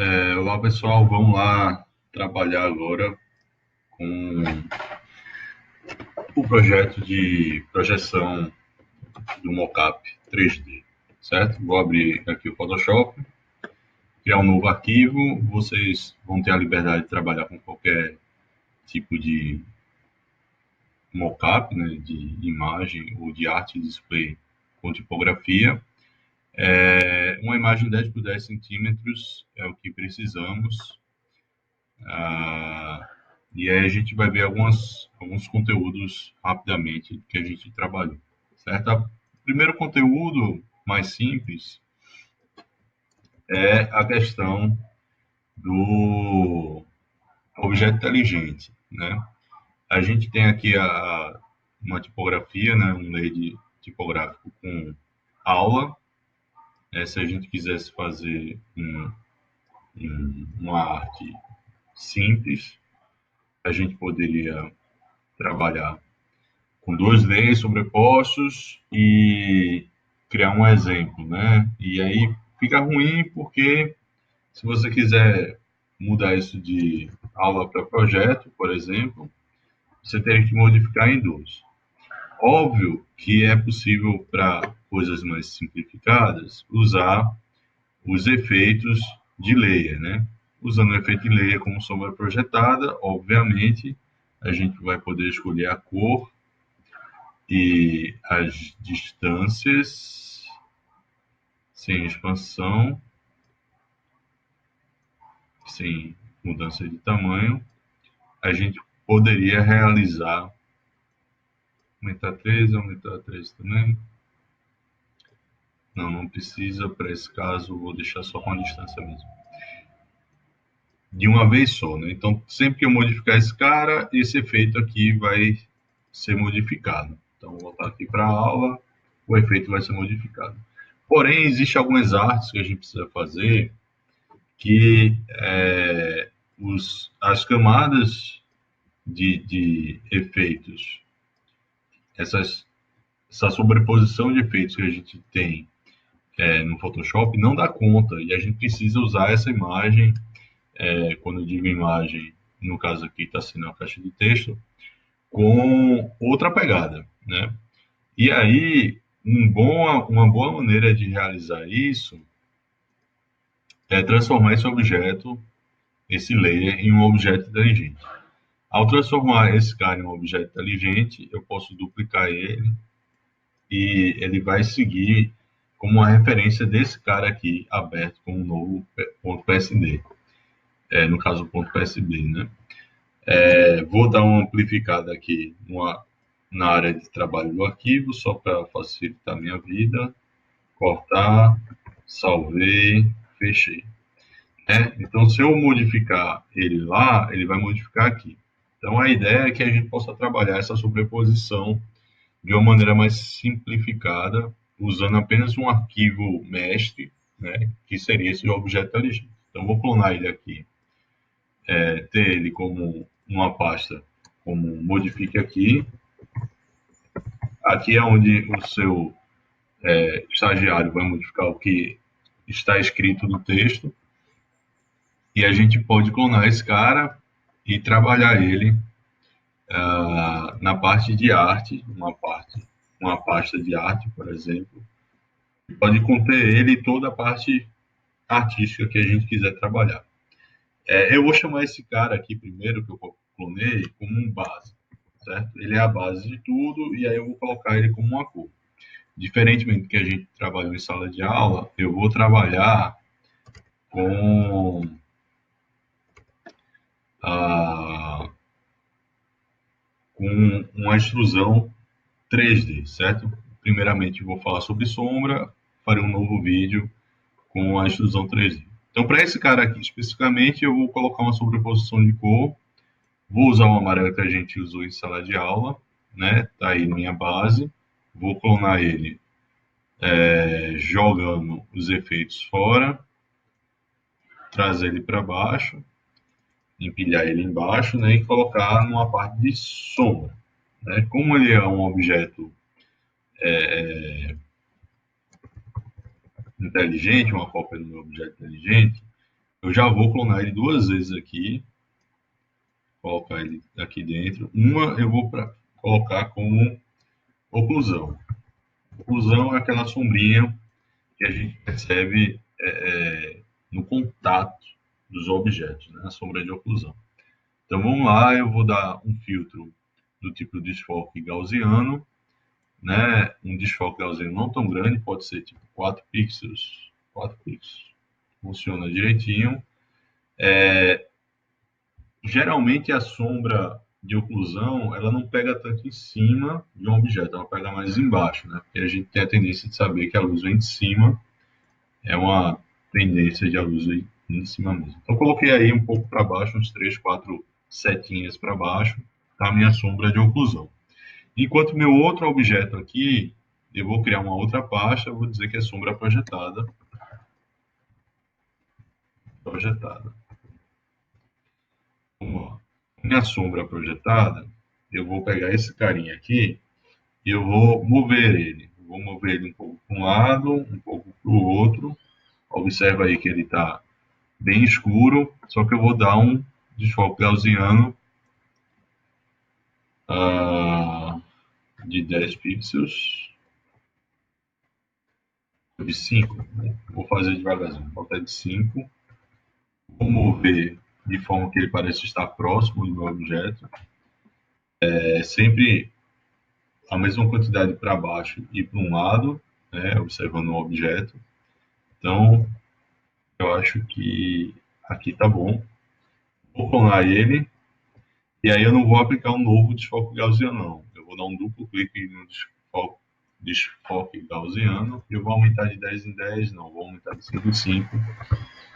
Olá pessoal, vamos lá trabalhar agora com o projeto de projeção do mockup 3D, certo? Vou abrir aqui o Photoshop, criar um novo arquivo. Vocês vão ter a liberdade de trabalhar com qualquer tipo de mockup, né, de imagem ou de arte display com tipografia. Uma imagem 10 por 10 centímetros é o que precisamos. Ah, e aí a gente vai ver alguns conteúdos rapidamente que a gente trabalhou, certo? O primeiro conteúdo mais simples é a questão do objeto inteligente, né? A gente tem aqui uma tipografia, né? Um layout tipográfico com aula. Se a gente quisesse fazer uma arte simples, a gente poderia trabalhar com dois layers sobrepostos e criar um exemplo, né? E aí fica ruim porque se você quiser mudar isso de aula para projeto, por exemplo, você teria que modificar em dois. Óbvio que é possível para coisas mais simplificadas usar os efeitos de layer, né? Usando o efeito de layer como sombra projetada, obviamente a gente vai poder escolher a cor e as distâncias sem expansão, sem mudança de tamanho, a gente poderia realizar aumentar 3 também. Não precisa, para esse caso, vou deixar só com a distância mesmo. De uma vez só, né? Então, sempre que eu modificar esse cara, esse efeito aqui vai ser modificado. Então, vou voltar aqui para a aula, o efeito vai ser modificado. Porém, existem algumas artes que a gente precisa fazer que as camadas de efeitos, essas, essa sobreposição de efeitos que a gente tem no Photoshop não dá conta e a gente precisa usar essa imagem, quando eu digo imagem, no caso aqui está sendo a caixa de texto, com outra pegada, né? E aí, uma boa maneira de realizar isso é transformar esse layer, em um objeto inteligente. Ao transformar esse cara em um objeto inteligente, eu posso duplicar ele e ele vai seguir como uma referência desse cara aqui aberto com um novo ponto PSD, no caso o ponto PSB, né? Vou dar uma amplificada aqui na área de trabalho do arquivo, só para facilitar a minha vida. Cortar, salvei, fechei. Então, se eu modificar ele lá, ele vai modificar aqui. Então, a ideia é que a gente possa trabalhar essa sobreposição de uma maneira mais simplificada, usando apenas um arquivo mestre, né, que seria esse objeto inteligente. Então, vou clonar ele aqui, ter ele como uma pasta, como modifique aqui. Aqui é onde o seu estagiário vai modificar o que está escrito no texto, e a gente pode clonar esse cara e trabalhar ele na parte de arte, uma pasta de arte, por exemplo, pode conter ele e toda a parte artística que a gente quiser trabalhar. Eu vou chamar esse cara aqui primeiro, que eu clonei, como um base, certo? Ele é a base de tudo e aí eu vou colocar ele como uma cor. Diferentemente do que a gente trabalhou em sala de aula, eu vou trabalhar com a com uma extrusão 3D, certo? Primeiramente vou falar sobre sombra, farei um novo vídeo com a extrusão 3D. Então, para esse cara aqui especificamente, eu vou colocar uma sobreposição de cor. Vou usar o amarelo que a gente usou em sala de aula, né? Tá aí minha base. Vou clonar ele, jogando os efeitos fora, trazer ele para baixo, empilhar ele embaixo, né? E colocar numa parte de sombra, né? Como ele é um objeto inteligente, uma cópia do meu objeto inteligente, Eu já vou clonar ele duas vezes aqui, colocar ele aqui dentro. Uma eu vou colocar como oclusão. Oclusão é aquela sombrinha que a gente percebe no contato dos objetos, né? A sombra de oclusão. Então vamos lá, eu vou dar um filtro do tipo desfoque gaussiano, né? Um desfoque gaussiano não tão grande, pode ser tipo 4 pixels. 4 pixels. Funciona direitinho. Geralmente a sombra de oclusão, ela não pega tanto em cima de um objeto, ela pega mais embaixo, né? Porque a gente tem a tendência de saber que a luz vem de cima, é uma tendência de a luz vir em cima mesmo. Então coloquei aí um pouco para baixo, uns 3, 4 setinhas para baixo, tá a minha sombra de oclusão. Enquanto meu outro objeto aqui, eu vou criar uma outra pasta, vou dizer que é sombra projetada. Projetada. Vamos lá. Minha sombra projetada, eu vou pegar esse carinha aqui e eu vou mover ele. Vou mover ele um pouco para um lado, um pouco para o outro. Observa aí que ele está bem escuro, só que eu vou dar um desfoque gaussiano de 10 pixels, de 5. Vou fazer devagarzinho, vou botar de 5. Vou mover de forma que ele pareça estar próximo do meu objeto. É sempre a mesma quantidade para baixo e para um lado, né, observando o objeto. Então, eu acho que aqui tá bom. Vou clonar ele. E aí eu não vou aplicar um novo desfoque gaussiano, não. Eu vou dar um duplo clique no desfoque gaussiano e eu vou aumentar de 10 em 10, não, vou aumentar de 5 em 5,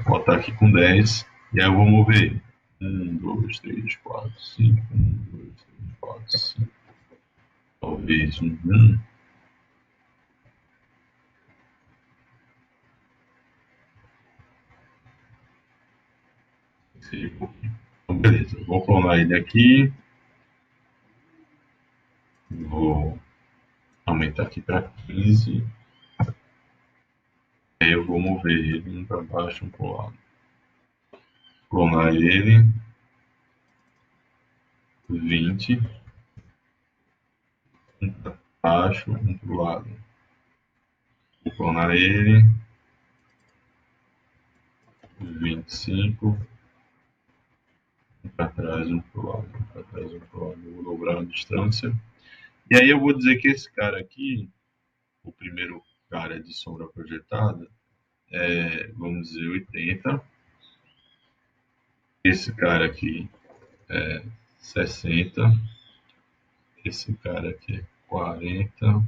botar aqui com 10, e aí eu vou mover ele. 1, 2, 3, 4, 5, 1, 2, 3, 4, 5. Talvez um 1. Então, beleza, vou clonar ele aqui. Vou aumentar aqui para 15. Aí eu vou mover ele um para baixo, um para o lado. Clonar ele. 20. Um para baixo, um para o lado. Vou clonar ele. 25. Um para trás, um para o lado. Um para trás, um para o lado. Eu vou dobrar a distância. E aí eu vou dizer que esse cara aqui, o primeiro cara de sombra projetada, vamos dizer, 80. Esse cara aqui é 60. Esse cara aqui é 40.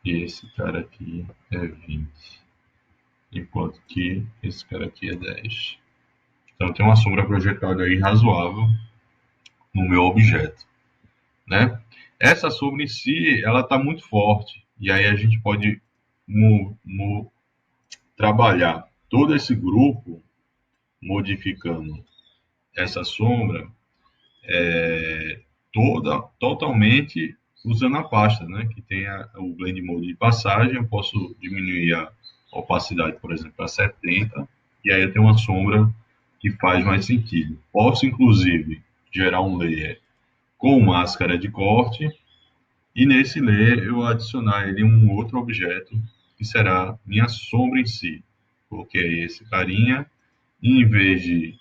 E esse cara aqui é 20. Enquanto que esse cara aqui é 10. Então tem uma sombra projetada aí razoável no meu objeto, né? Essa sombra em si, ela está muito forte. E aí a gente pode trabalhar todo esse grupo modificando essa sombra totalmente usando a pasta, né? Que tem o Blend Mode de passagem. Eu posso diminuir a opacidade, por exemplo, para 70, e aí eu tenho uma sombra que faz mais sentido. Posso, inclusive, gerar um layer com máscara de corte, e nesse layer eu adicionar ele um outro objeto, que será minha sombra em si. Coloquei esse carinha, e em vez de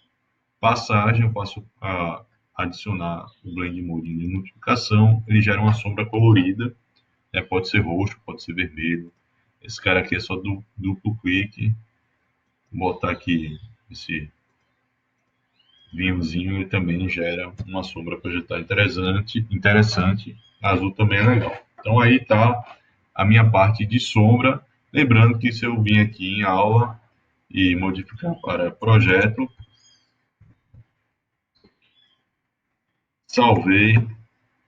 passagem, eu passo a adicionar o Blend Mode de multiplicação, ele gera uma sombra colorida, né? Pode ser roxo, pode ser vermelho. Esse cara aqui é só duplo clique, botar aqui esse vinhozinho, ele também gera uma sombra projetada interessante. Azul também é legal. Então aí tá a minha parte de sombra. Lembrando que se eu vim aqui em aula e modificar para projeto, salvei,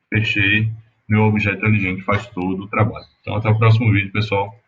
fechei, meu objeto inteligente faz todo o trabalho. Então até o próximo vídeo, pessoal.